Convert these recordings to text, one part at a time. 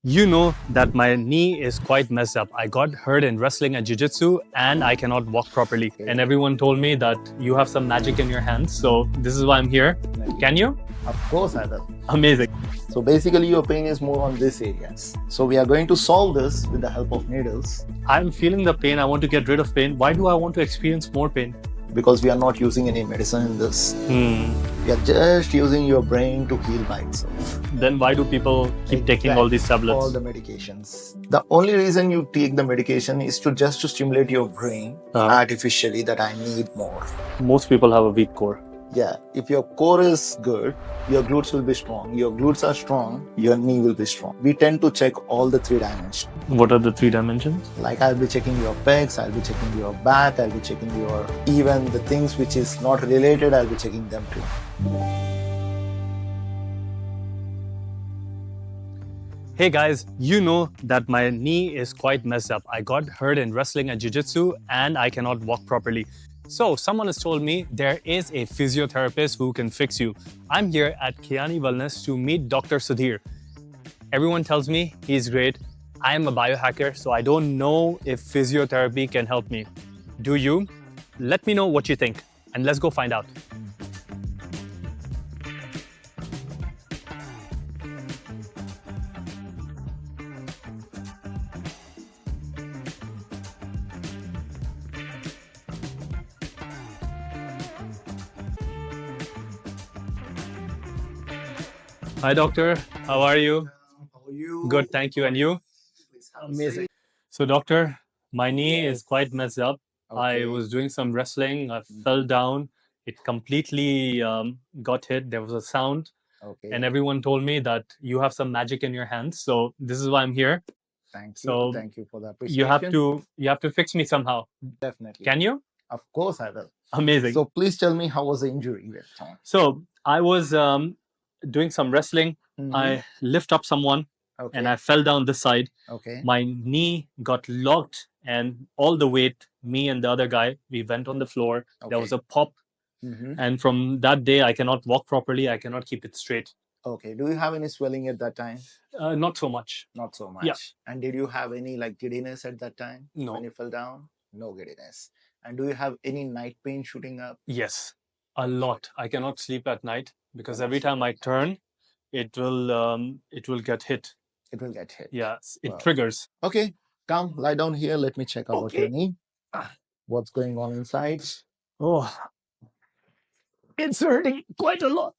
You know that my knee is quite messed up. I got hurt in wrestling and jiu-jitsu and I cannot walk properly. And everyone told me that you have some magic in your hands. So this is why I'm here. Can you? Of course I will. Amazing. So basically your pain is more on this areas. So we are going to solve this with the help of needles I'm feeling the pain. I want to get rid of pain. Why do I want to experience more pain? because we are not using any medicine in this. We are just using your brain to heal by itself. Then why do people keep taking all these tablets? All the medications. The only reason you take the medication is to just to stimulate your brain artificially that I need more. Most people have a weak core. Yeah, if your core is good, your glutes will be strong. Your glutes are strong, your knee will be strong. We tend to check all the 3 dimensions. What are the 3 dimensions? Like I'll be checking your pecs, I'll be checking your back, I'll be checking your, even the things which is not related, I'll be checking them too. Hey guys, you know that my knee is quite messed up. I got hurt in wrestling and jiu-jitsu and I cannot walk properly. So someone has told me there is a physiotherapist who can fix you. I'm here at Kiani Wellness to meet Dr. Sudheer. Everyone tells me he's great. I am a biohacker, so I don't know if physiotherapy can help me. Do you? Let me know what you think and let's go find out. Hi, doctor. How are you? How are you? Good, thank you. And you? Amazing. So, doctor, my knee is quite messed up. I Okay. was doing some wrestling. I fell down. It completely got hit. There was a sound, Okay. and everyone told me that you have some magic in your hands. So this is why I'm here. Thank you. So Thank you for the you appreciation. have to fix me somehow. Definitely. Can you? Of course I will. Amazing. So please tell me how was the injury that time? So I was doing some wrestling. I lift up someone and I fell down this side. Okay. My knee got locked and all the weight, me and the other guy, we went on the floor. There was a pop. And from that day, I cannot walk properly. I cannot keep it straight. Okay. Do you have any swelling at that time? Not so much. Not so much. Yeah. And did you have any like giddiness at that time? No. When you fell down? No giddiness. And do you have any night pain shooting up? Yes, a lot. I cannot sleep at night because every time I turn, it will get hit. It will get hit. Yes, it triggers. Okay. Come, lie down here. Let me check out your knee. What's going on inside? Oh, it's hurting quite a lot.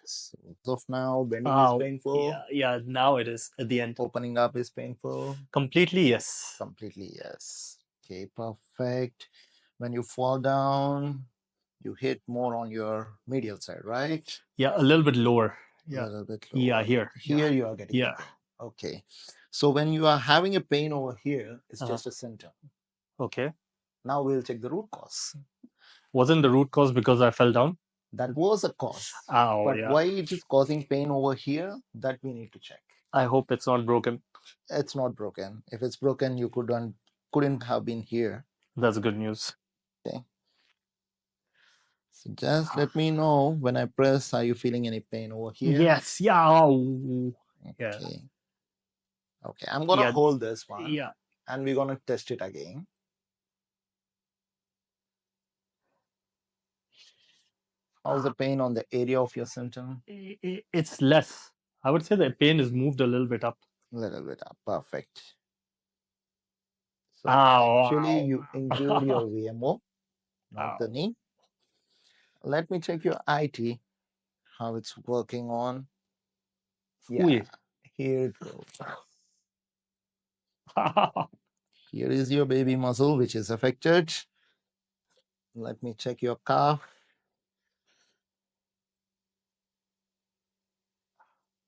So as of now, bending is painful. Yeah, now it is at the end. Opening up is painful. Completely, yes. Completely, yes. Okay, perfect. When you fall down, you hit more on your medial side, right? Yeah, a little bit lower. A little bit lower. Yeah, here. Here you are getting. Yeah. Okay. So when you are having a pain over here, it's just a symptom. Okay. Now we'll check the root cause. Wasn't the root cause because I fell down? That was a cause. Ow, But yeah. why it is causing pain over here, that we need to check. I hope it's not broken. It's not broken. If it's broken, you couldn't have been here. That's good news. Okay. So just let me know when I press. Are you feeling any pain over here? Yes. Yeah. Oh. Yeah. Okay. Okay. I'm gonna hold this one. Yeah. And we're gonna test it again. How's the pain on the area of your symptom? It's less. I would say the pain is moved a little bit up. A little bit up. Perfect. So Ow, actually, ow. you injured your VMO, not the knee. Let me check your IT, how it's working on. Yeah, here it goes. Here is your baby muscle, which is affected. Let me check your calf.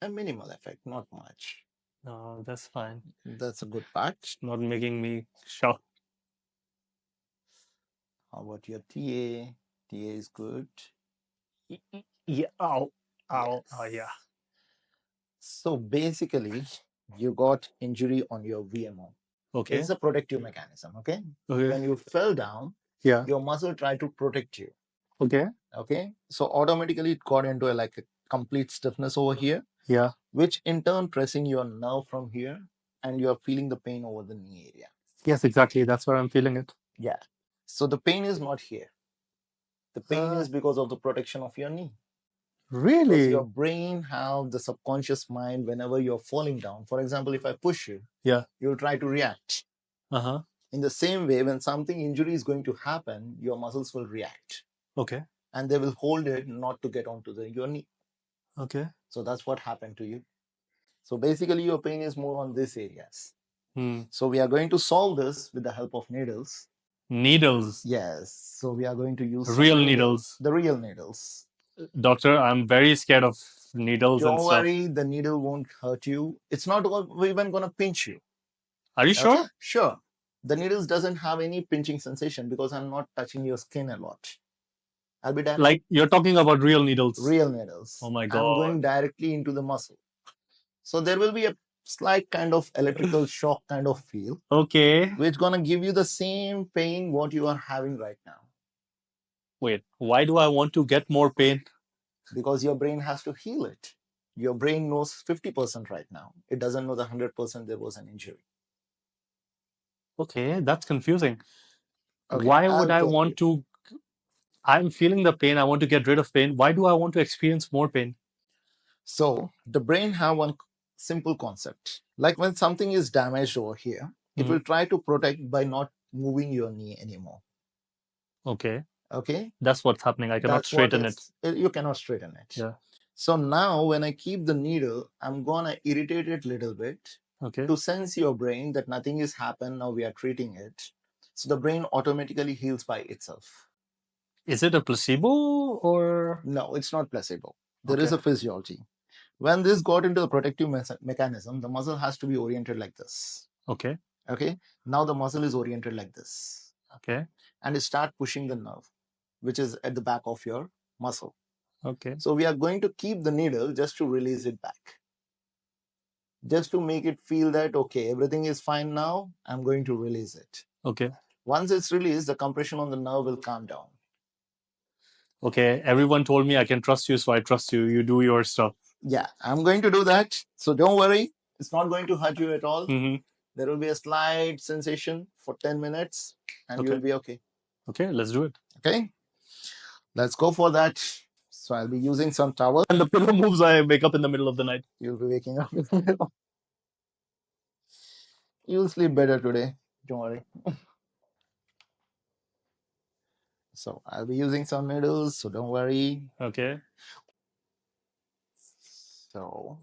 A minimal effect, not much. No, that's fine. That's a good part. Not making me shock. How about your TA? TA is good. Yeah. Ow. Ow. Yes. Oh, yeah. So basically, you got injury on your VMO. Okay. It's a protective mechanism, okay? Okay. When you fell down, Yeah. your muscle tried to protect you. Okay. Okay. So automatically it got into like a complete stiffness over here. Yeah. which in turn pressing your nerve from here, and you are feeling the pain over the knee area. Yes, exactly. That's where I'm feeling it. Yeah. So the pain is not here. The pain is because of the protection of your knee. Because Really? your brain have the subconscious mind whenever you're falling down. For example, if I push you, Yeah. you'll try to react. Uh-huh. In the same way, when something injury is going to happen, your muscles will react. Okay. And they will hold it not to get onto your knee. Okay. So that's what happened to you. So basically, your pain is more on these areas. So we are going to solve this with the help of needles. Needles. Yes. So we are going to use Real needles. The real needles. Doctor, I'm very scared of needles and Don't stuff. worry, the needle won't hurt you. It's not even going to pinch you. Are you sure? Okay? Sure. The needles doesn't have any pinching sensation because I'm not touching your skin a lot. I'll be direct. Like you're talking about real needles. Real needles. Oh my I'm God. going directly into the muscle. So there will be a slight kind of electrical shock kind of feel, Okay. which gonna give you the same pain what you are having right now. Wait, why do I want to get more pain? Because your brain has to heal it. Your brain knows 50% right now. It doesn't know the 100% there was an injury. Okay, that's confusing. Okay, Why would I'll I tell want to? I'm feeling the pain. I want to get rid of pain. Why do I want to experience more pain? So the brain have one simple concept. Like when something is damaged over here, it will try to protect by not moving your knee anymore. Okay. Okay. That's what's happening. I cannot That's what straighten it. you cannot straighten it. Yeah. So now when I keep the needle, I'm gonna irritate it a little bit Okay. to sense your brain that nothing has happened. Now we are treating it. So the brain automatically heals by itself. Is it a placebo or? No, it's not placebo. There is a physiology. When this got into the protective mechanism, the muscle has to be oriented like this. Okay. Okay. Now the muscle is oriented like this. Okay. And it start pushing the nerve, which is at the back of your muscle. Okay. So we are going to keep the needle just to release it back. Just to make it feel that, okay, everything is fine now, I'm going to release it. Okay. Once it's released, the compression on the nerve will calm down. Okay. Everyone told me I can trust you, so I trust you. You do your stuff. Yeah, I'm going to do that. So don't worry. It's not going to hurt you at all. There will be a slight sensation for 10 minutes and you will be okay. Okay, let's do it. Okay. Let's go for that. So I'll be using some towel. And the pillow moves, I wake up in the middle of the night. You'll be waking up in the middle. You'll sleep better today. Don't worry. So I'll be using some needles, so don't worry. Okay. So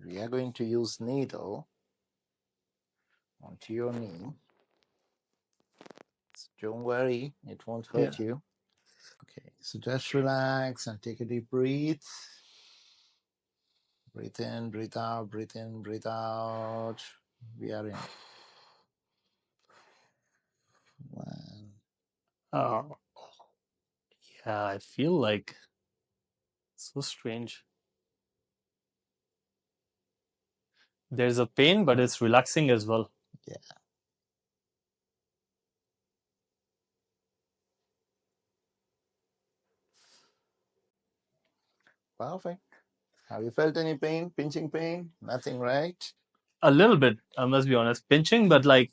we are going to use needle onto your knee. So don't worry, it won't hurt you. Okay, so just relax and take a deep breath. Breathe in, breathe out, breathe in, breathe out. We are in. One. Oh. Yeah, I feel like so strange. There's a pain, but it's relaxing as well. Yeah. Perfect. Have you felt any pain, pinching pain? Nothing, right? A little bit, I must be honest. Pinching, but like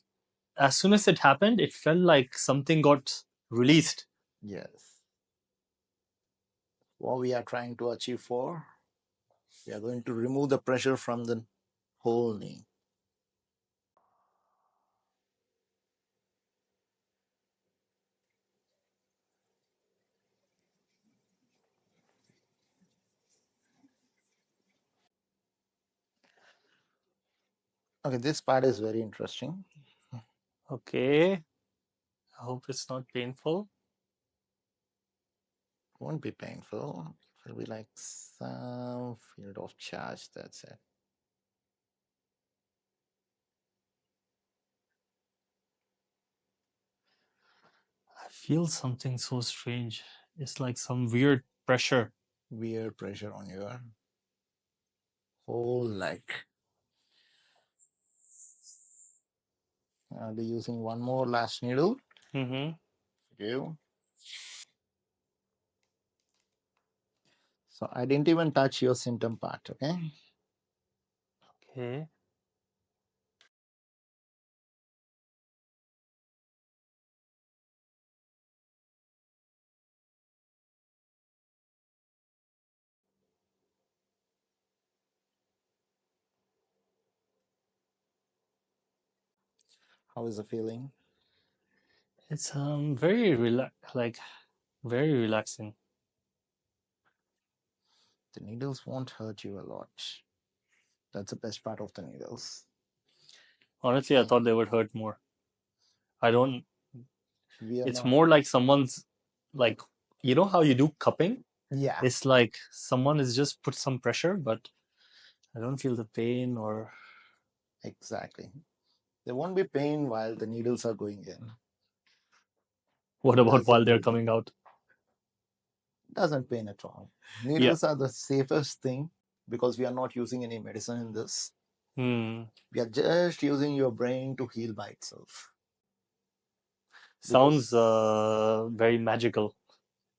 as soon as it happened, it felt like something got released. Yes. What we are trying to achieve for, we are going to remove the pressure from the whole knee. Okay, this part is very interesting. Okay. I hope it's not painful. It won't be painful. It will be like some field of charge, that's it. I feel something so strange. It's like some weird pressure. Weird pressure on your whole leg. I'll be using one more last needle. You. So I didn't even touch your symptom part, okay? Okay. How is the feeling? It's very very relaxing. The needles won't hurt you a lot. That's the best part of the needles. Honestly, I thought they would hurt more. I don't. We are It's not. more like someone's like you know how you do cupping? Yeah, It's like someone has just put some pressure, but I don't feel the pain or exactly. There won't be pain while the needles are going in. what about That's the while they're beauty. coming out? Doesn't pain at all. Yeah. Needles are the safest thing because we are not using any medicine in this. Hmm. We are just using your brain to heal by itself. Sounds Because very magical.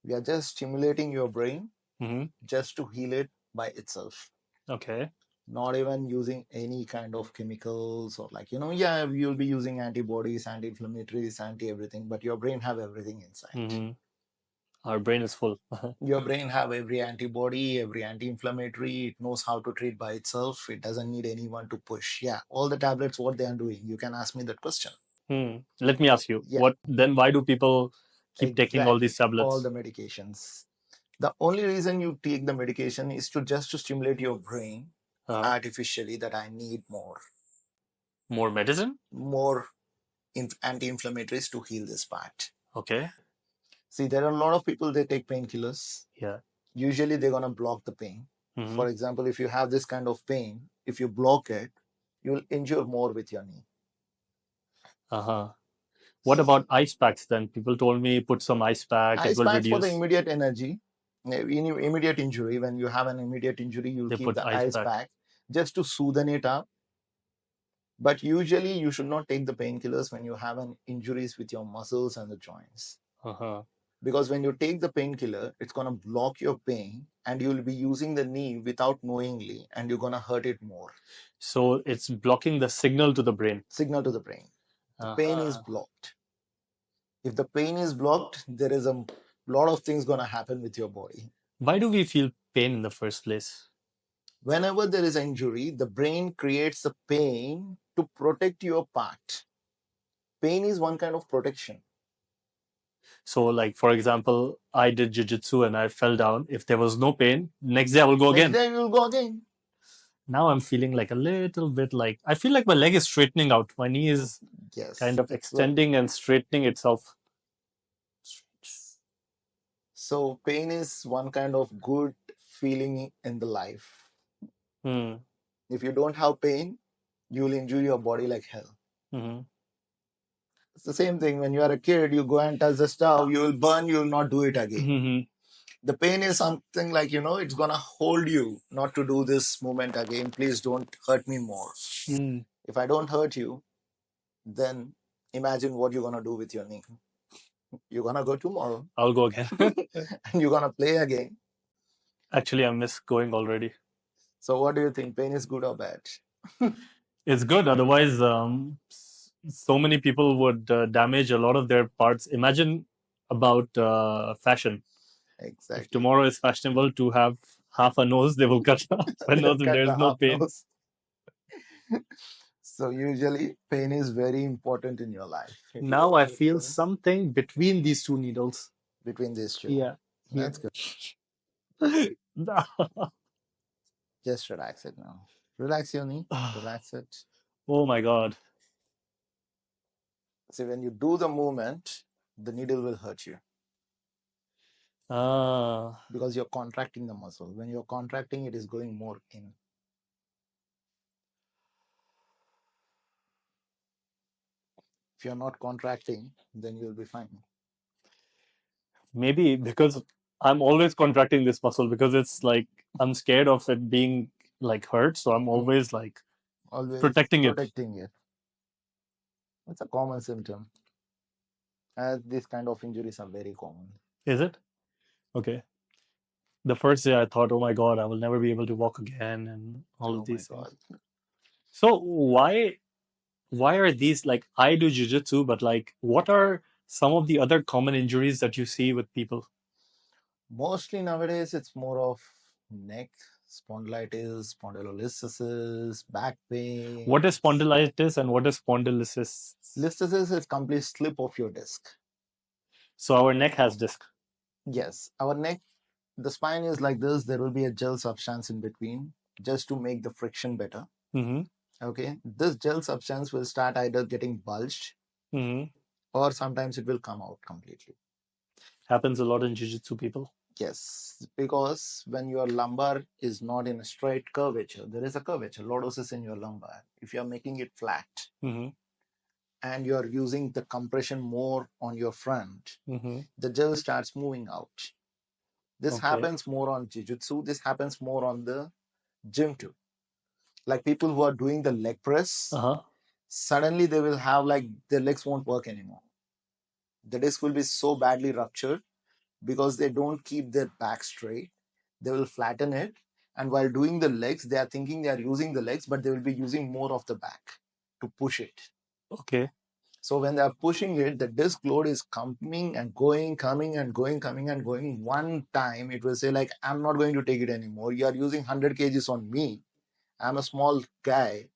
we are just stimulating your brain Hmm. just to heal it by itself. Okay. Not even using any kind of chemicals or like, yeah, you'll be using antibodies, anti-inflammatories, anti-everything, but your brain have everything inside. Hmm. Our brain is full. Your brain have every antibody, every anti-inflammatory. It knows how to treat by itself. It doesn't need anyone to push. Yeah, all the tablets, what they are doing. You can ask me that question. Let me ask you, Yeah, what then? Why do people keep taking all these exactly. All tablets? the medications. The only reason you take the medication is to just to stimulate your brain artificially that I need More medicine? more anti-inflammatories to heal this part. Okay. See, there are a lot of people they take painkillers. Yeah. Usually they're gonna block the pain. Hmm. For example, if you have this kind of pain, if you block it, you'll injure more with your knee. Uh-huh. What about ice packs then? People told me put some ice pack, it Ice will packs for the reduce. immediate energy, immediate injury. When you have an immediate injury, you'll They keep put the ice ice pack. pack just to soothe it up. But usually, you should not take the painkillers when you have an injuries with your muscles and the joints. Uh-huh. Because when you take the painkiller, it's gonna block your pain, and you'll be using the knee without knowingly, and you're gonna hurt it more. So it's blocking the signal to the brain. Signal to the brain. The pain is blocked. If the pain is blocked, there is a lot of things gonna happen with your body. Why do we feel pain in the first place? Whenever there is injury, the brain creates the pain to protect your part. Pain is one kind of protection. So, like for example, I did jiu-jitsu and I fell down. If there was no pain, next day I will go Next again. day you'll go again. Now I'm feeling like a little bit like I feel like my leg is straightening out. My knee is Yes, kind of it's the extending and straightening itself. so pain is one kind of good feeling in the life. Hmm. If you don't have pain, you'll injure your body like hell. Hmm. It's the same thing when you are a kid, you go and touch the stove, you will burn, you will not do it again. Hmm. The pain is something like, it's going to hold you not to do this movement again. Please don't hurt me more. If I don't hurt you, then imagine what you're going to do with your knee. You're going to go tomorrow I'll go again. and you're going to play again. Actually, I miss going already. So, what do you think? Pain is good or bad? It's good. Otherwise, so many people would damage a lot of their parts. Imagine about fashion. Exactly. If tomorrow is fashionable to have half a nose, they will cut off a nose and Cut there's the no half pain. nose. So, usually, pain is very important in your life. Now I feel something between these two needles. Between these two. Yeah. That's good. Just relax it now. Relax your knee. Relax it. Oh my God. See, when you do the movement, the needle will hurt you Ah. because you're contracting the muscle. When you're contracting, it is going more in. If you're not contracting, then you'll be fine. Maybe because I'm always contracting this muscle because it's like I'm scared of it being like hurt, so I'm always like Always protecting it. protecting it. It's a common symptom. As these kind of injuries are very common. Is it? Okay. The first day I thought, oh my God, I will never be able to walk again and all Oh of my these God. things. So why are these, like, I do jujitsu, but like what are some of the other common injuries that you see with people? Mostly nowadays, it's more of neck, spondylitis, spondylolisthesis, back pain. What is spondylitis and what is spondylosis? Listhesis is complete slip of your disc. So our neck has disc. Yes, our neck, the spine is like this. There will be a gel substance in between just to make the friction better. Mm-hmm. Okay, this gel substance will start either getting bulged Mm-hmm. or sometimes it will come out completely. Happens a lot in jiu-jitsu people. Yes, because when your lumbar is not in a straight curvature, there is a curvature, lordosis in your lumbar. If you are making it flat, Mm-hmm. and you are using the compression more on your front, Mm-hmm. the gel starts moving out. This Okay. happens more on jiu-jitsu. This happens more on the gym too. Like people who are doing the leg press, Uh-huh. suddenly they will have like their legs won't work anymore. The disc will be so badly ruptured because they don't keep their back straight. They will flatten it. And while doing the legs, they are thinking they are using the legs, but they will be using more of the back to push it. Okay. So when they are pushing it, the disc load is coming and going, coming and going, coming and going. One time it will say like, I'm not going to take it anymore. You are using 100 kgs on me. I'm a small guy.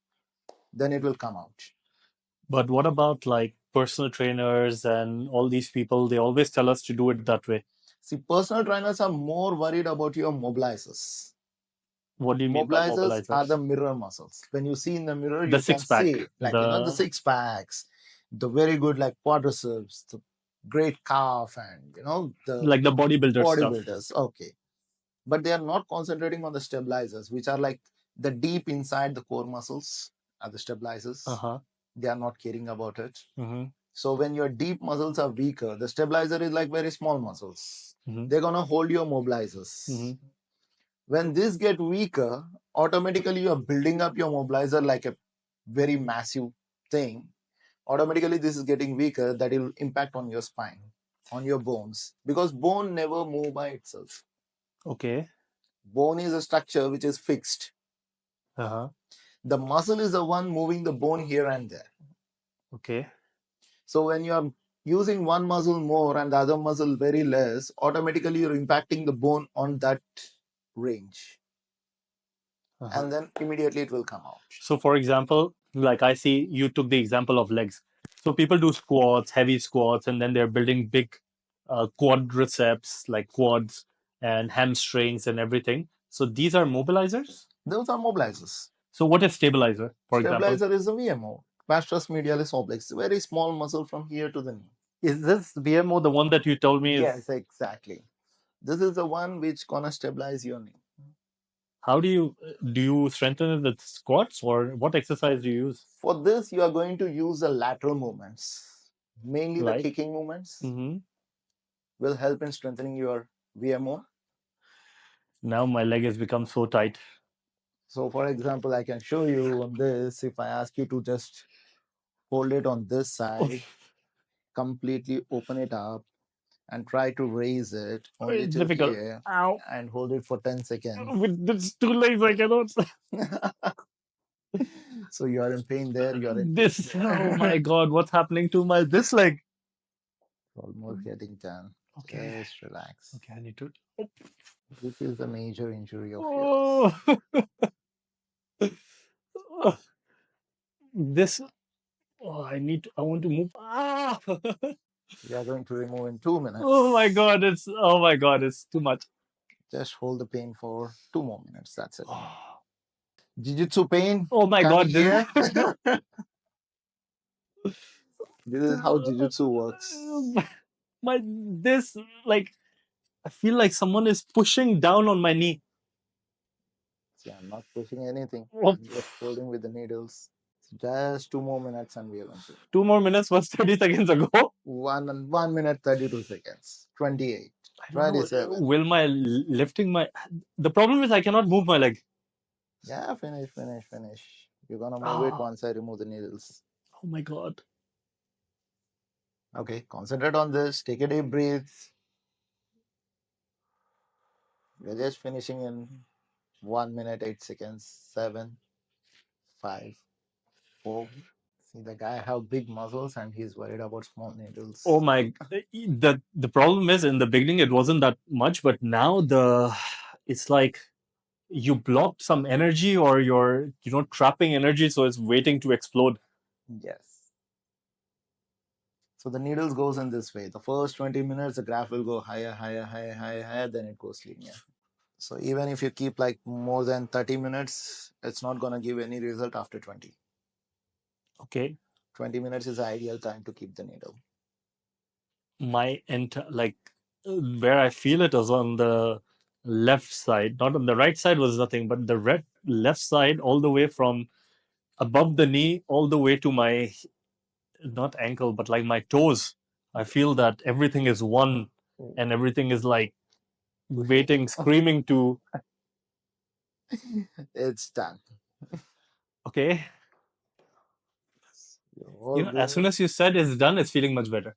Then it will come out. But what about like personal trainers and all these people? They always tell us to do it that way. See, personal trainers are more worried about your mobilizers. What do you mean by Mobilizers are the mobilizers? mirror muscles. When you see in the mirror, The you can six pack, see like, the the six packs, the very good like quadriceps, the great calf, and the like the bodybuilder stuff. bodybuilders. Okay. But they are not concentrating on the stabilizers, which are like the deep inside the core muscles are the stabilizers. Uh-huh. They are not caring about it. Mm-hmm. So when your deep muscles are weaker, the stabilizer is like very small muscles. Mm-hmm. They're gonna hold your mobilizers. Mm-hmm. When this get weaker, automatically you are building up your mobilizer like a very massive thing. Automatically this is getting weaker. That will impact on your spine, on your bones, because bone never move by itself. Okay. Bone is a structure which is fixed. Uh-huh. The muscle is the one moving the bone here and there. Okay. So when you are using one muscle more and the other muscle very less, automatically you're impacting the bone on that range. Uh-huh. And then immediately it will come out. So, for example, like I see you took the example of legs. So people do squats, heavy squats, and then they're building big quadriceps, like quads and hamstrings and everything. So these are mobilizers. Those are mobilizers. So what is stabilizer, for example? Stabilizer is the VMO, vastus medialis obliques, very small muscle from here to the knee. Is this BMO the one that you told me is? Yes, exactly. This is the one which gonna stabilize your knee. How do you strengthen it with squats, or what exercise do you use? For this, you are going to use the lateral movements, mainly the Like, kicking movements, hmm will help in strengthening your VMO. now my leg has become so tight. So, for example, I can show you on this. If I ask you to just hold it on this side, completely open it up, and try to raise it only It's till difficult. here, Ow. and hold it for 10 seconds. With these two legs, I cannot. So you are in pain there, you are in pain This, there. oh my God, what's happening to my this leg? Almost getting done. Okay. Just relax. Okay, I need to. This is a major injury of yours. Oh, this. Oh, I want to move. Ah. We are going to remove in 2 minutes. Oh my God, it's. Oh my God, it's too much. Just hold the pain for 2 more minutes. That's it. Oh, Jiu-Jitsu pain. oh my God, Coming this. here. This is how Jiu-Jitsu works. My this, like, I feel like someone is pushing down on my knee. See, I'm not pushing anything. Oh, I'm just holding with the needles. Just 2 more minutes and we are going to. 2 more minutes was 30 seconds ago. 1 minute 32 seconds. 28. I don't know. 27. Will my lifting my. The problem is I cannot move my leg. Yeah, finish. You're gonna move it Ah, once I remove the needles. oh my God. Okay, concentrate on this. Take a deep breath. We're just finishing in 1 minute 8 seconds. 7, 5, Oh, see, the guy have big muscles and he's worried about small needles. Oh my! The problem is in the beginning it wasn't that much, but now it's like you blocked some energy or you're trapping energy, so it's waiting to explode. Yes. So the needles goes in this way. The first 20 minutes, the graph will go higher, higher, higher, higher, higher, then it goes linear. So even if you keep like more than 30 minutes, it's not going to give any result after 20. Okay. 20 minutes is the ideal time to keep the needle. Where I feel it is on the left side, not on the right side was nothing, but the left side all the way from above the knee all the way to my, not ankle, but like my toes. I feel that everything is one and everything is like waiting, screaming to. It's done. Okay. As soon as you said it's done, it's feeling much better.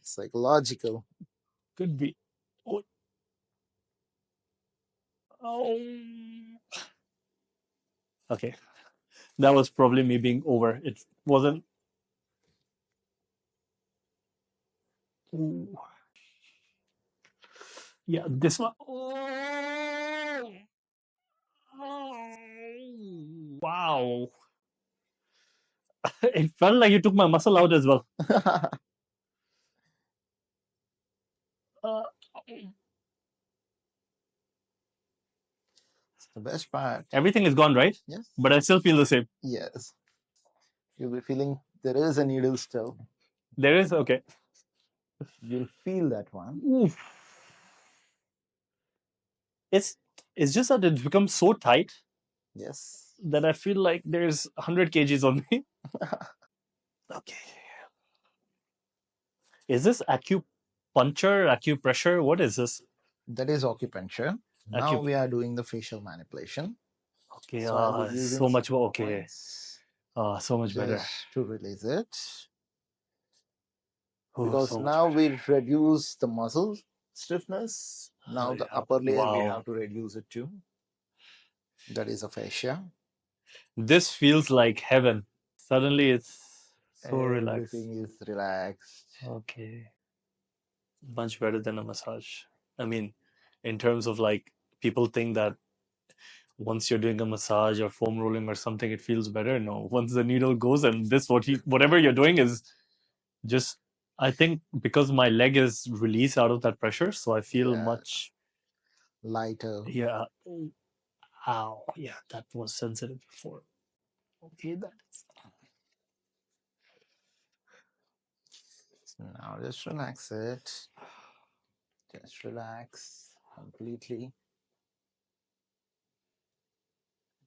Psychological. Could be. Oh. Oh. Okay. That was probably me being over. It wasn't. Ooh. Yeah, this one. Oh. Wow. It felt like you took my muscle out as well. The best part. Everything is gone, right? Yes. But I still feel the same. Yes. You'll be feeling there is a needle still. There is, okay. You'll feel that one. Oof. It's just that it's become so tight. Yes. That I feel like there's 100 kgs on me. Okay. Is this acupuncture, acupressure? What is this? That is acupuncture. Now we are doing the facial manipulation. Okay, So, so much more. Okay. So much better. To release it. Oh, because so now we reduce the muscle stiffness. Now the upper layer we have to reduce it too. That is a fascia. This feels like heaven. Suddenly it's so relaxed. Everything is relaxed. Okay. Much better than a massage. I mean, in terms of like people think that once you're doing a massage or foam rolling or something, it feels better. No, once the needle goes and whatever you're doing is just, I think because my leg is released out of that pressure, so I feel much lighter. Yeah. Ow. Yeah, that was sensitive before. Okay, that is. Now just relax it. Just relax completely.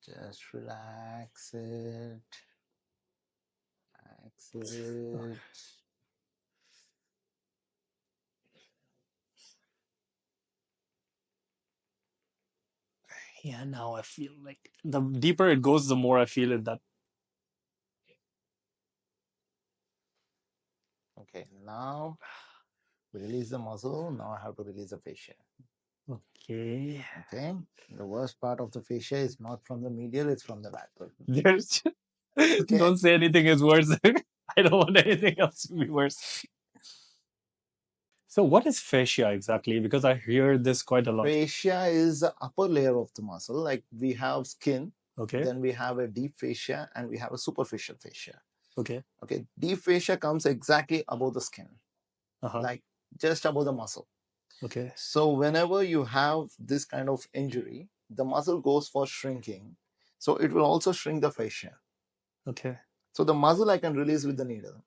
Just relax it. Relax it. Yeah, now I feel like the deeper it goes, the more I feel it. That. Okay, now we release the muscle. Now I have to release the fascia. Okay. Okay. The worst part of the fascia is not from the medial, it's from the lateral. There's. Okay. Don't say anything is worse. I don't want anything else to be worse. So what is fascia exactly? Because I hear this quite a lot. Fascia is the upper layer of the muscle. Like we have skin. Okay. Then we have a deep fascia and we have a superficial fascia. Okay. Okay. Deep fascia comes exactly above the skin. Like just above the muscle. Okay. So whenever you have this kind of injury, the muscle goes for shrinking. So it will also shrink the fascia. Okay. So the muscle I can release with the needle.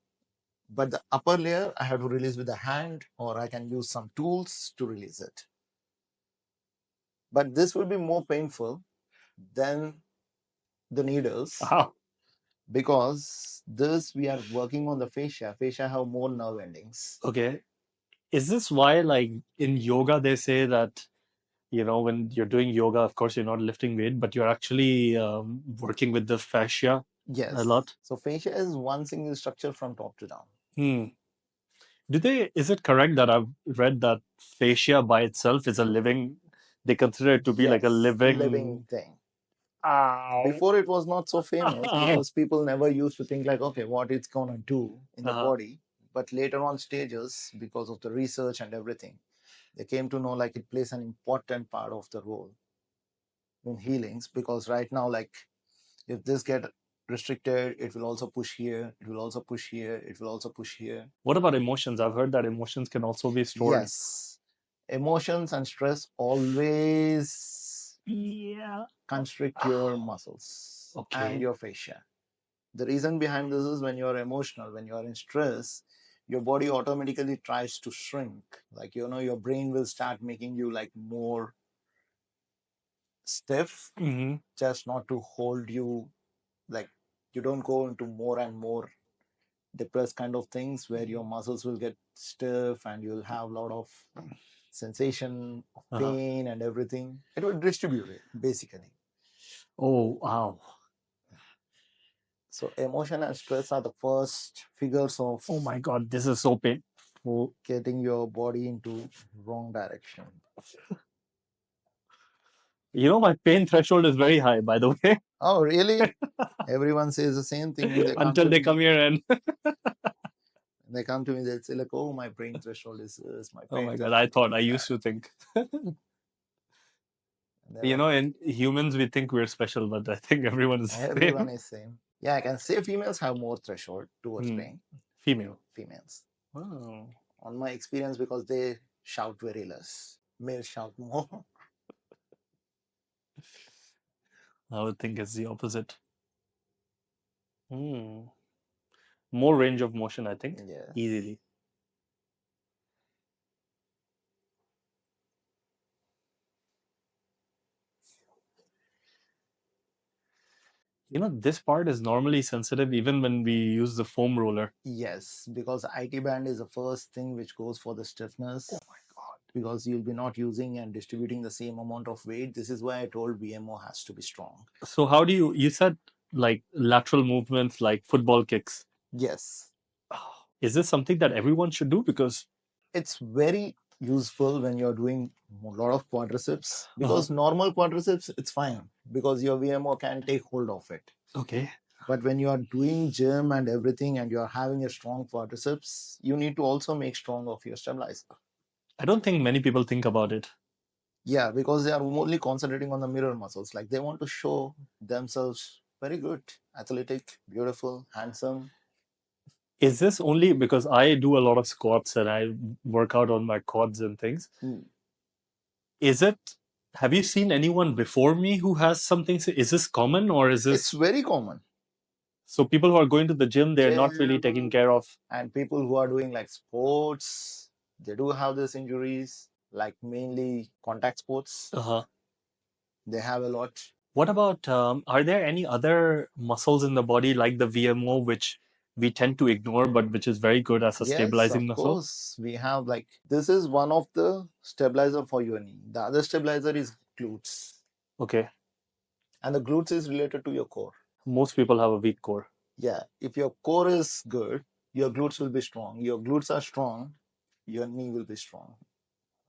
But the upper layer I have to release with the hand, or I can use some tools to release it. But this will be more painful than the needles. Because this we are working on the fascia. Fascia have more nerve endings. Okay. Is this why, like in yoga, they say that, when you're doing yoga, of course, you're not lifting weight, but you're actually working with the fascia a lot? So fascia is one single structure from top to down. Is it correct that I've read that fascia by itself is a living, they consider it to be like a living thing. Ow. Before it was not so famous Ow. because people never used to think like, okay, what it's gonna do in the Uh-huh. body. But later on stages, because of the research and everything, they came to know like it plays an important part of the role in healings. Because right now, like if this get restricted, it will also push here, it will also push here, it will also push here. What about emotions? I've heard that emotions can also be stored. Yes, emotions and stress always constrict your muscles and your fascia. The reason behind this is when you're emotional, when you're in stress, your body automatically tries to shrink. Like, your brain will start making you like more stiff, just not to hold you. Like, you don't go into more and more depressed kind of things where your muscles will get stiff and you'll have a lot of sensation of pain and everything. It will distribute it basically. Oh, wow. So emotion and stress are the first figures of, oh my God, this is so painful, getting your body into wrong direction. My pain threshold is very high, by the way. Oh, really? Everyone says the same thing when they come Until to they me. come here and They come to me, they'll say like, oh, my brain threshold is this, my oh pain my God, threshold I is thought, I that. used to think. And they're like, In humans, we think we're special, but I think everyone is the everyone same. is same. Yeah, I can say females have more threshold towards pain. Female. Females. Oh. On my experience, because they shout very less. Males shout more. I would think it's the opposite. More range of motion, I think. Yes. Easily. This part is normally sensitive even when we use the foam roller. Yes, because IT band is the first thing which goes for the stiffness. Oh my God. Because you'll be not using and distributing the same amount of weight. This is why I told VMO has to be strong. So how do you said like lateral movements like football kicks. Yes. Is this something that everyone should do? Because it's very useful when you're doing a lot of quadriceps, because normal quadriceps, it's fine because your VMO can take hold of it. Okay. But when you are doing gym and everything and you're having a strong quadriceps, you need to also make strong of your stabilizer. I don't think many people think about it. Yeah, because they are only concentrating on the mirror muscles. Like they want to show themselves very good, athletic, beautiful, handsome. Is this only because I do a lot of squats and I work out on my quads and things? Is it, have you seen anyone before me who has something? Is this common or is this? It's very common. So people who are going to the gym, they're not really taking care of. And people who are doing like sports, they do have these injuries, like mainly contact sports. They have a lot. What about, are there any other muscles in the body like the VMO, which we tend to ignore, but which is very good as a stabilizing muscle? Of course, we have like, this is one of the stabilizer for your knee. The other stabilizer is glutes. Okay. And the glutes is related to your core. Most people have a weak core. Yeah. If your core is good, your glutes will be strong. Your glutes are strong, your knee will be strong.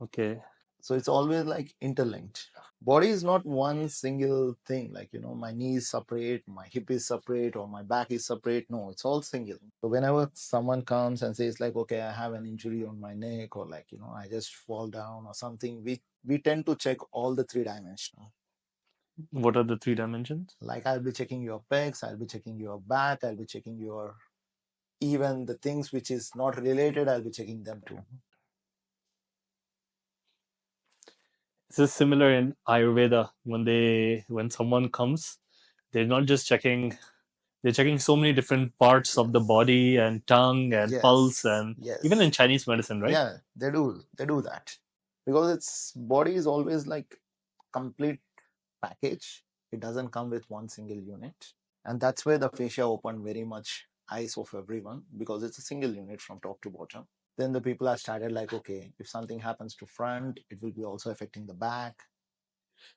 Okay. So it's always like interlinked. Body is not one single thing, like, my knee is separate, my hip is separate, or my back is separate. No, it's all single. So whenever someone comes and says like, okay, I have an injury on my neck, or like, I just fall down or something, we tend to check all the 3 dimensions. What are the 3 dimensions? Like I'll be checking your pecs, I'll be checking your back, I'll be checking your, even the things which is not related, I'll be checking them too. This is similar in Ayurveda. When someone comes, they're not just checking, they're checking so many different parts of the body and tongue and pulse, and even in Chinese medicine, right? Yeah, they do that. Because its body is always like complete package. It doesn't come with one single unit. And that's where the fascia opened very much eyes of everyone, because it's a single unit from top to bottom. Then the people have started like, okay, if something happens to front, it will be also affecting the back.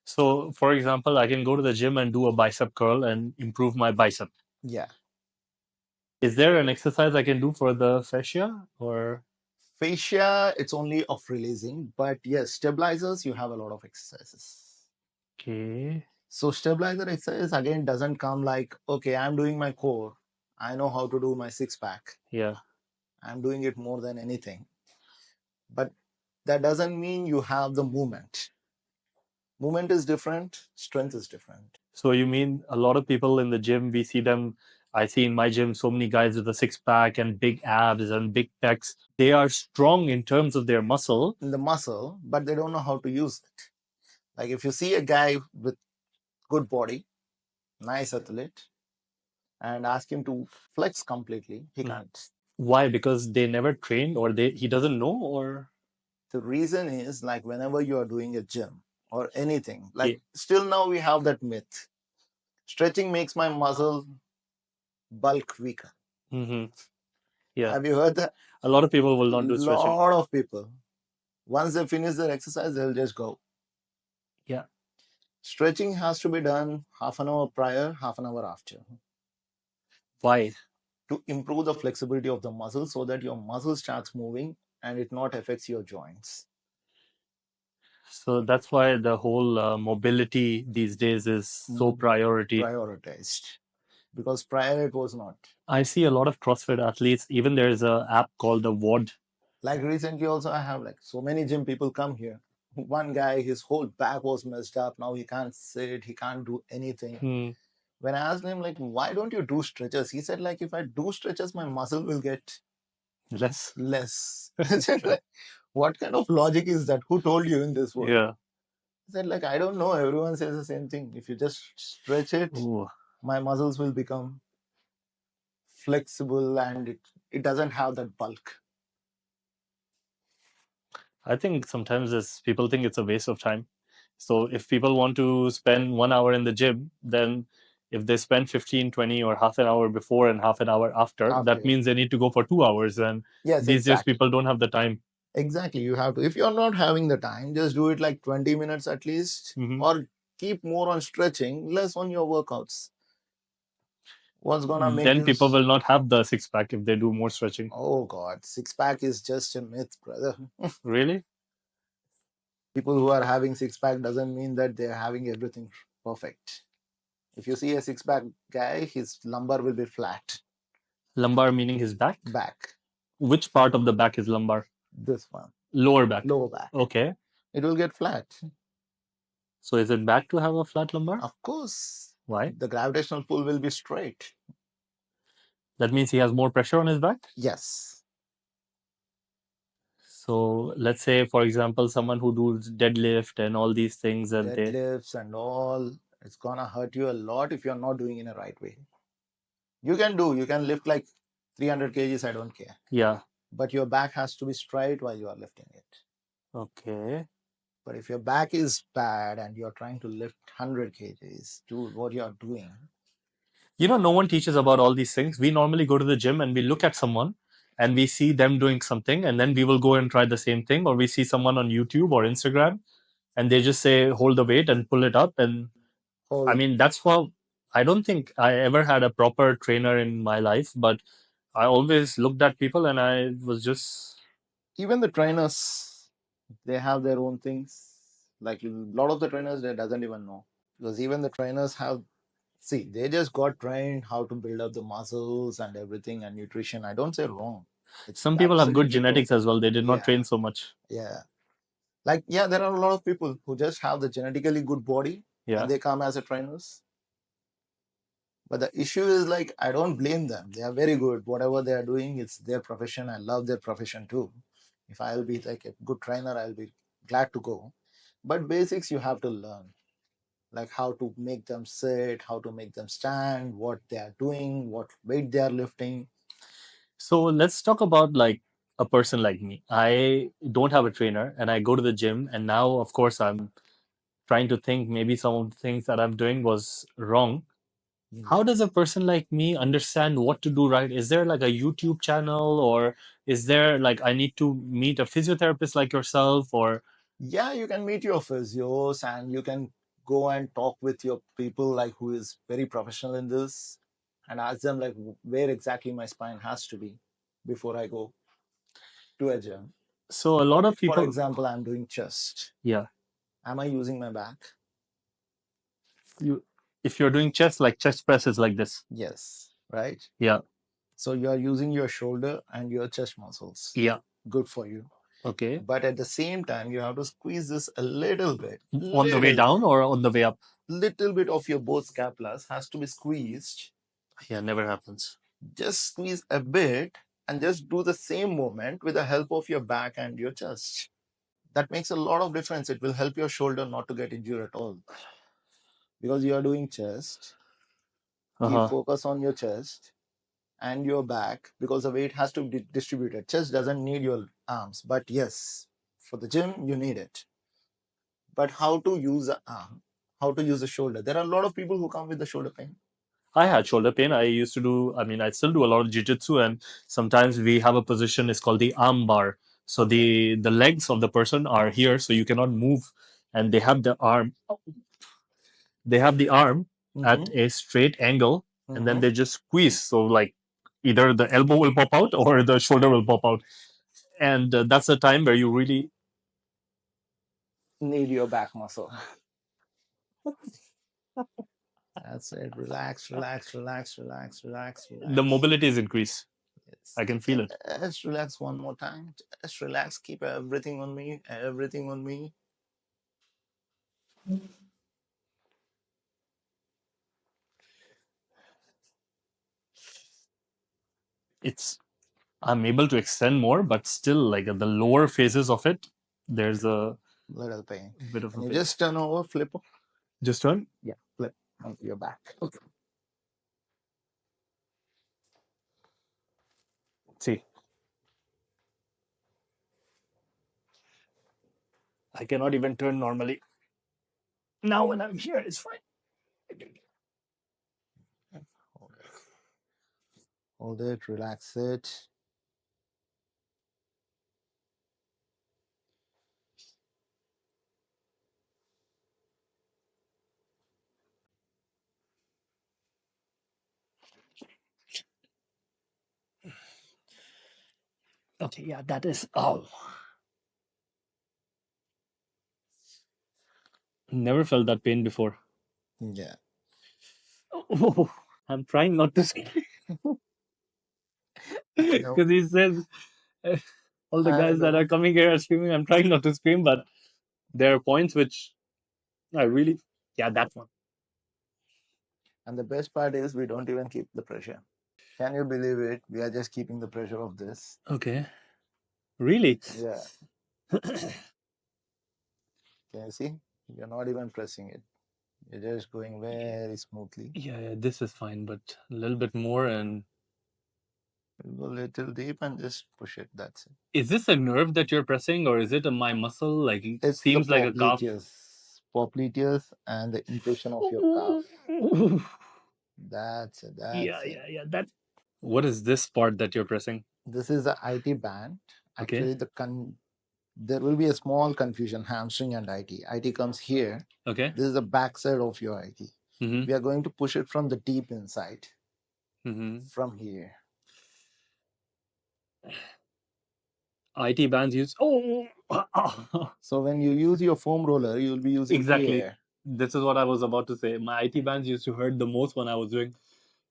So, for example, I can go to the gym and do a bicep curl and improve my bicep. Yeah. Is there an exercise I can do for the fascia or? Fascia, it's only of releasing, but yes, stabilizers, you have a lot of exercises. Okay. So stabilizer exercise again doesn't come like, okay, I'm doing my core. I know how to do my six pack. Yeah. I'm doing it more than anything. But that doesn't mean you have the movement. Movement is different, strength is different. So you mean a lot of people in the gym, we see them, I see in my gym so many guys with a six pack and big abs and big pecs. They are strong in terms of their muscle. In the muscle, but they don't know how to use it. Like if you see a guy with good body, nice athlete, and ask him to flex completely, he can't. Why? Because they never trained, or he doesn't know, or The reason is like whenever you are doing a gym or anything, like still now we have that myth. Stretching makes my muscle bulk weaker. Yeah. Have you heard that? A lot of people will not do A stretching. lot of people. Once they finish their exercise, they'll just go. Yeah. Stretching has to be done half an hour prior, half an hour after. Why? To improve the flexibility of the muscle so that your muscle starts moving and it not affects your joints. So that's why the whole mobility these days is so prioritized. Because prior it was not. I see a lot of CrossFit athletes. Even there's an app called the WOD. Like recently also I have like so many gym people come here. One guy, his whole back was messed up. Now he can't sit, he can't do anything. When I asked him like, why don't you do stretches? He said like, if I do stretches, my muscle will get less. What kind of logic is that? Who told you in this world? Yeah. I said like, I don't know. Everyone says the same thing. If you just stretch it, my muscles will become flexible and it doesn't have that bulk. I think sometimes people think it's a waste of time. So if people want to spend 1 hour in the gym, then if they spend 15, 20 or half an hour before and half an hour after, that means they need to go for 2 hours. And yes, these days people don't have the time. Exactly. You have to. If you're not having the time, just do it like 20 minutes at least, or keep more on stretching, less on your workouts. What's gonna make then people will not have the six pack if they do more stretching. Oh God, six pack is just a myth, brother. Really? People who are having six pack doesn't mean that they're having everything perfect. If you see a six pack guy, his lumbar will be flat. Lumbar meaning his back? Back. Which part of the back is lumbar? This one. Lower back. Lower back. Okay. It will get flat. So is it bad to have a flat lumbar? Of course. Why? The gravitational pull will be straight. That means he has more pressure on his back? Yes. So let's say, for example, someone who does deadlift and all these things, and deadlifts and all, it's gonna hurt you a lot if you're not doing it in a right way. You can lift like 300 kgs, I don't care. Yeah. But your back has to be straight while you are lifting it. Okay. But if your back is bad and you're trying to lift 100 kgs, do what you're doing. No one teaches about all these things. We normally go to the gym and we look at someone and we see them doing something, and then we will go and try the same thing. Or we see someone on YouTube or Instagram and they just say, hold the weight and pull it up. And I mean, that's why I don't think I ever had a proper trainer in my life, but I always looked at people and I was just. Even the trainers, they have their own things. Like a lot of the trainers, they doesn't even know. Because even the trainers have, see, they just got trained how to build up the muscles and everything and nutrition. I don't say wrong. Some people have good genetics as well. They did not train so much. Yeah. Like, there are a lot of people who just have the genetically good body and they come as a trainers. But the issue is like, I don't blame them. They are very good. Whatever they are doing, it's their profession. I love their profession too. If I'll be like a good trainer, I'll be glad to go. But basics you have to learn. Like how to make them sit, how to make them stand, what they are doing, what weight they are lifting. So let's talk about like a person like me. I don't have a trainer and I go to the gym, and now, of course, I'm trying to think maybe some of the things that I'm doing was wrong. How does a person like me understand what to do right? Is there like a YouTube channel, or is there like I need to meet a physiotherapist like yourself, or? Yeah, you can meet your physios and you can go and talk with your people like who is very professional in this and ask them like where exactly my spine has to be before I go to a gym. So a lot of people, for example, I'm doing chest. Yeah. Am I using my back? If you're doing chest, like chest press is like this. Yes, right? Yeah. So you are using your shoulder and your chest muscles. Yeah. Good for you. Okay. But at the same time, you have to squeeze this a little bit. On the way down or on the way up? Little bit of your both scapulas has to be squeezed. Yeah, never happens. Just squeeze a bit and just do the same movement with the help of your back and your chest. That makes a lot of difference. It will help your shoulder not to get injured at all. Because you are doing chest, keep focus on your chest and your back, because the weight has to be distributed. Chest doesn't need your arms, but yes, for the gym, you need it. But how to use the arm, how to use the shoulder? There are a lot of people who come with the shoulder pain. I had shoulder pain. I used to do, I mean, I still do a lot of jiu-jitsu, and sometimes we have a position, it's called the arm bar. So the legs of the person are here, so you cannot move, and they have the arm at a straight angle, and then they just squeeze. So like either the elbow will pop out or the shoulder will pop out, and that's the time where you really need your back muscle. That's it. Relax, relax, relax, relax, relax, relax. the mobility is increased. Yes. I can feel it. Just relax one more time. Just relax. Keep everything on me. Everything on me. I'm able to extend more, but still, like at the lower phases of it, there's a little pain. bit of Can a you pain. just turn over, flip? Just turn? Yeah, flip onto your back. Okay. See. I cannot even turn normally. Now when I'm here, it's fine. Hold it, relax it. Okay, yeah, that is. Oh. Never felt that pain before. Yeah. Oh, I'm trying not to scream. Because he says all the guys that are coming here are screaming. I'm trying not to scream, but there are points which I really. Yeah, that one. And the best part is we don't even keep the pressure. Can you believe it? We are just keeping the pressure of this. Okay. Really? Yeah. Can you see? You're not even pressing it. You're just going very smoothly. Yeah, this is fine, but a little bit more and. Go a little deep and just push it. That's it. Is this a nerve that you're pressing, or is it my muscle? Like it It's seems like a calf. Popliteus and the inflation of your calf. That's it. Yeah. That. What is this part that you're pressing? This is the IT band. Okay. Actually, there will be a small confusion, hamstring and IT. IT comes here. Okay. This is the backside of your IT. Mm-hmm. We are going to push it from the deep inside. Mm-hmm. From here. IT bands use. Oh. So when you use your foam roller, you'll be using exactly. here. This is what I was about to say. My IT bands used to hurt the most when I was doing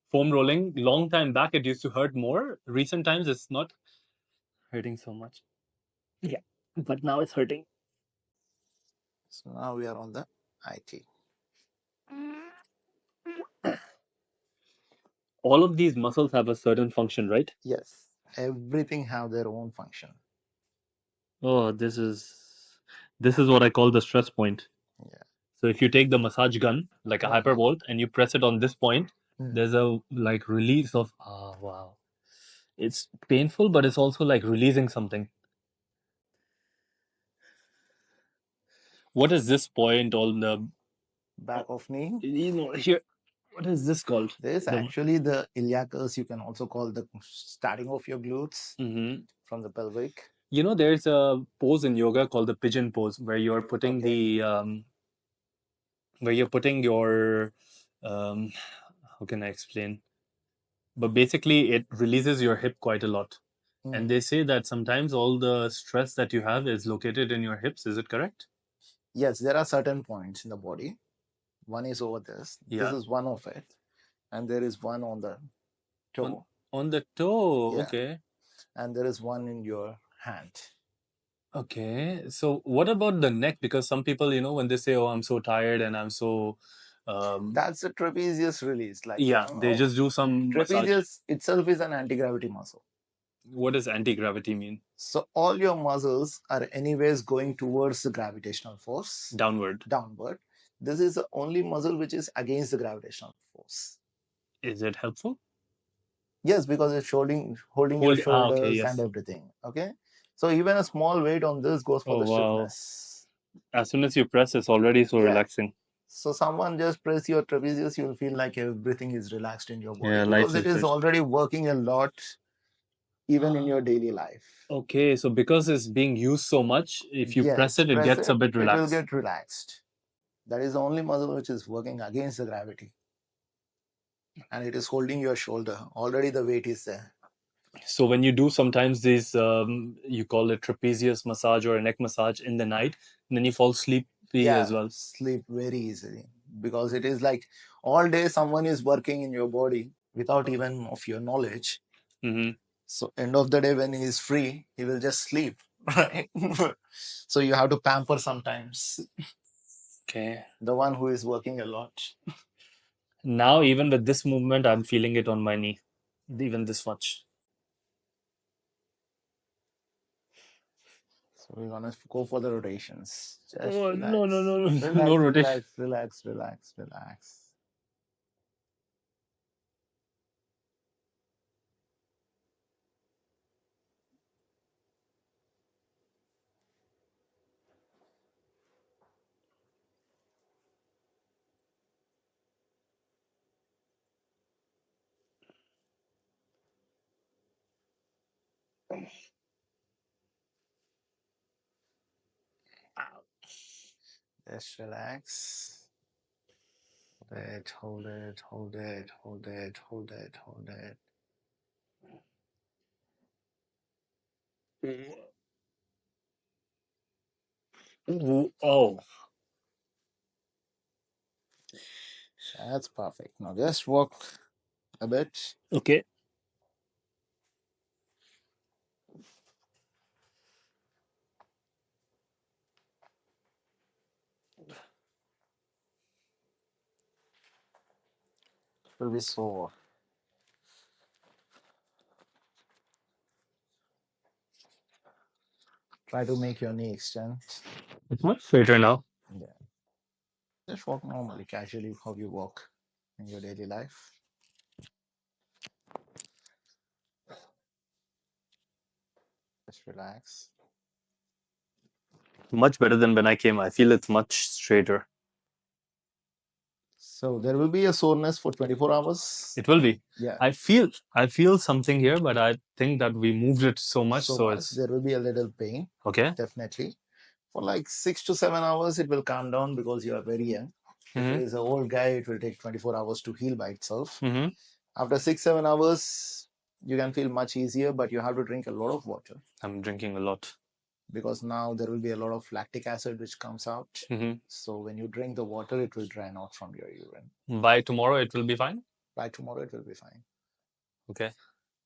foam rolling. Long time back, it used to hurt more. Recent times, it's not hurting so much. Yeah, but now it's hurting. So now we are on the IT. All of these muscles have a certain function, right? Yes. Everything have their own function. Oh, this is what I call the stress point. Yeah. So if you take the massage gun, like a hypervolt, and you press it on this point, there's a like release of, oh wow. It's painful, but it's also like releasing something. What is this point on the back of knee? Here, what is this called? This actually the iliacus, you can also call the starting of your glutes from the pelvic. There's a pose in yoga called the pigeon pose, where you're putting your how can I explain? But basically, it releases your hip quite a lot. And they say that sometimes all the stress that you have is located in your hips. Is it correct? Yes, there are certain points in the body One is over this. Yeah. This is one of it. And there is one on the toe. On the toe. Yeah. Okay. And there is one in your hand. Okay. So what about the neck? Because some people, when they say, "Oh, I'm so tired and I'm so," That's a trapezius release. Like yeah, they just do some massage. trapezius itself is an anti-gravity muscle. What does anti-gravity mean? So all your muscles are anyways going towards the gravitational force. Downward. Downward. This is the only muscle which is against the gravitational force. Is it helpful? Yes, because it's holding your shoulders and everything. Okay. So even a small weight on this goes for the stiffness. As soon as you press, it's already so relaxing. So someone just press your trapezius, you'll feel like everything is relaxed in your body. Yeah, because it is lightheaded. already working a lot even in your daily life. Okay, so because it's being used so much, if you press it, it gets a bit It will relaxed. get relaxed. That is the only muscle which is working against the gravity. And it is holding your shoulder. Already the weight is there. So when you do sometimes these, you call it trapezius massage or a neck massage in the night, and then you fall sleepy as well. Sleep very easily. Because it is like all day someone is working in your body without even of your knowledge. Mm-hmm. So end of the day when he is free, he will just sleep. Right? So you have to pamper sometimes. Okay. The one who is working a lot. Now, even with this movement, I'm feeling it on my knee, even this much. So we're gonna go for the rotations. Just Oh, relax. no, Relax, no rotation. relax. Just relax. Hold it. Oh. That's perfect. Now just walk a bit. Okay. Will be sore. Try to make your knee extend. It's much straighter now. Yeah. Just walk normally, casually, how you walk in your daily life. Just relax. Much better than when I came. I feel it's much straighter. So there will be a soreness for 24 hours. It will be. Yeah. I feel something here, but I think that we moved it so much, it's there will be a little pain. okay. Definitely. For like 6 to 7 hours, it will calm down because you are very young. If it is an old guy, it will take 24 hours to heal by itself. Mm-hmm. After 6-7 hours, you can feel much easier, but you have to drink a lot of water. I'm drinking a lot. Because now there will be a lot of lactic acid which comes out. Mm-hmm. So when you drink the water, it will drain out from your urine. By tomorrow, it will be fine? By tomorrow, it will be fine. Okay.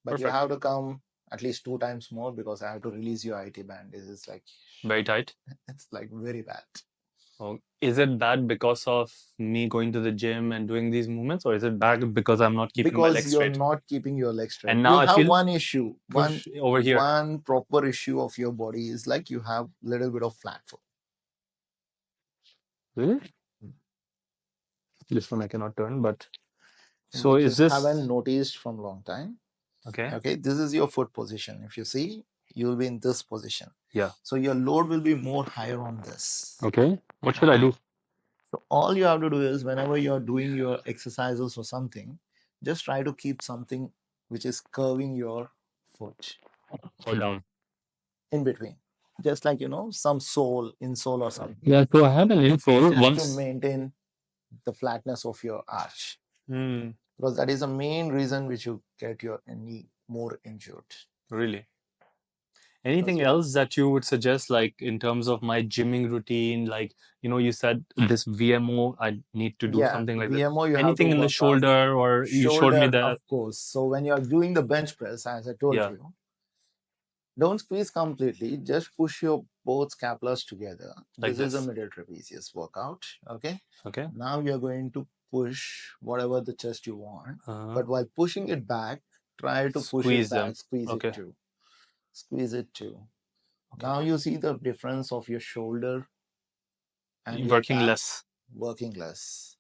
But you have to come at least 2 times more because I have to release your IT band. This is like very tight. It's like very bad. Oh, is it bad because of me going to the gym and doing these movements, or is it bad because I'm not keeping my legs straight? Because you're not keeping your legs straight. And now you I have feel one issue. over here. One proper issue of your body is like you have a little bit of flat foot. Really? This one I cannot turn, but so is this? Haven't noticed from long time. Okay. Okay, this is your foot position. If you see, you will be in this position. Yeah. So your load will be more higher on this. Okay. What should I do? So all you have to do is whenever you're doing your exercises or something, just try to keep something which is curving your foot Or down. in between. Just like, some insole or something. Yeah, so I had an insole once. To maintain the flatness of your arch. Hmm. Because that is the main reason which you get your knee more injured. Really? Anything That's else that you would suggest, like in terms of my gymming routine? Like, you said this VMO, I need to do Yeah, something like that. VMO you have to Anything in the work on. shoulder, or you showed me Shoulder, that? of course. So when you are doing the bench press, as I told Yeah, you, don't squeeze completely. Just push your both scapulars together. like This is a this. middle trapezius workout. Okay. Okay. Now you're going to push whatever the chest you want. Uh-huh. But while pushing it back, try to push it Squeeze back. them. Squeeze it Okay. too. Squeeze it too. Okay. Now you see the difference of your shoulder and your Working back less. working less.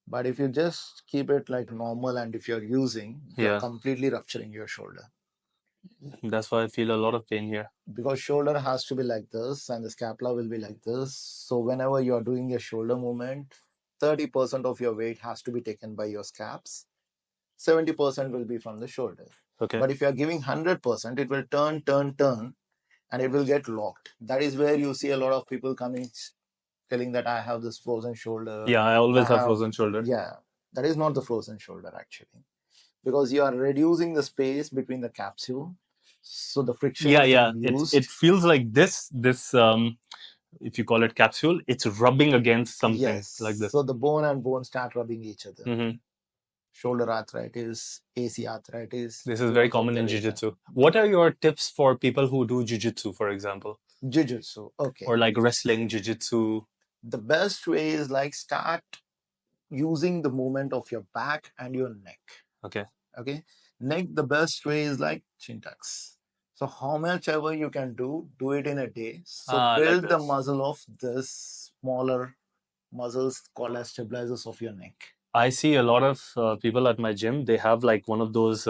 But if you just keep it like normal and if you're using, you're Yeah. completely rupturing your shoulder. That's why I feel a lot of pain here. Because shoulder has to be like this and the scapula will be like this. So whenever you're doing a shoulder movement, 30% of your weight has to be taken by your scaps. 70% will be from the shoulder. Okay. But if you're giving 100%, it will turn, and it will get locked. That is where you see a lot of people coming telling that I have this frozen shoulder. Yeah, I always have frozen shoulder. Yeah, that is not the frozen shoulder actually, because you are reducing the space between the capsule, so the friction is reduced. It feels like this if you call it capsule, it's rubbing against something. Yes, like this. so the bone and bone start rubbing each other. Mhm. Shoulder arthritis, AC arthritis. This is very common in Jiu-Jitsu. What are your tips for people who do Jiu-Jitsu, for example? Jiu-Jitsu, okay. Or like wrestling, Jiu-Jitsu? The best way is like start using the movement of your back and your neck. Okay. Okay. Neck, the best way is like chin tucks. So how much ever you can do it in a day. So like build the this. muscle of this smaller muscles called as stabilizers of your neck. I see a lot of people at my gym. They have like one of those,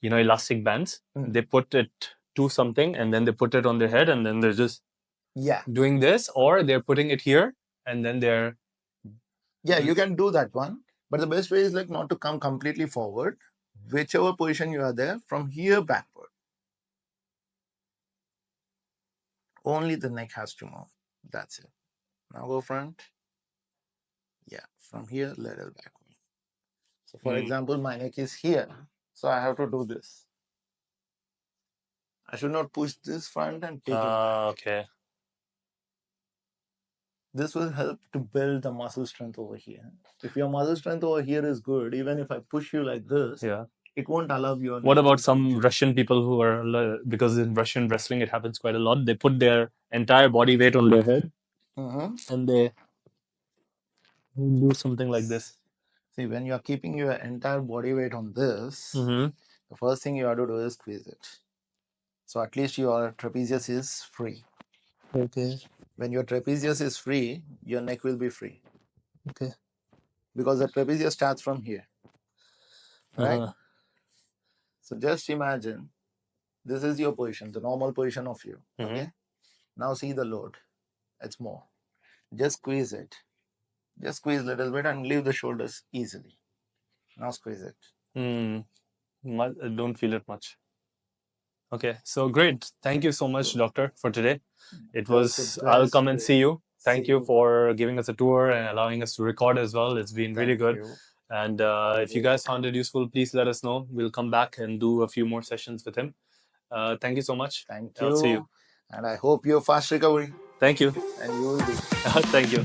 elastic bands. They put it to something and then they put it on their head and then they're just Yeah. doing this, or they're putting it here and then they're. Yeah, you can do that one. But the best way is like not to come completely forward. Whichever position you are there, from here backward. Only the neck has to move. That's it. Now go front. Yeah, from here, little backward. So for example, my neck is here. So I have to do this. I should not push this front and take it back. Okay. This will help to build the muscle strength over here. If your muscle strength over here is good, even if I push you like this, it won't allow you. What about some Russian people who are, because in Russian wrestling it happens quite a lot, they put their entire body weight on their head and they do something like this. See, when you are keeping your entire body weight on this, the first thing you have to do is squeeze it. So at least your trapezius is free. Okay. When your trapezius is free, your neck will be free. Okay. Because the trapezius starts from here. Right? So just imagine, this is your position, the normal position of you. Okay. Now see the load. It's more. Just squeeze it. Just squeeze a little bit and leave the shoulders easily. Now squeeze it. I don't feel it much. Okay, so great. Thank you so much, doctor, for today. It was, I'll come and see you. Thank you for giving us a tour and allowing us to record as well. It's been really good. And if you guys found it useful, please let us know. We'll come back and do a few more sessions with him. Thank you so much. Thank you. I'll see you. And I hope you're fast recovery. Thank you. And you will be. Thank you.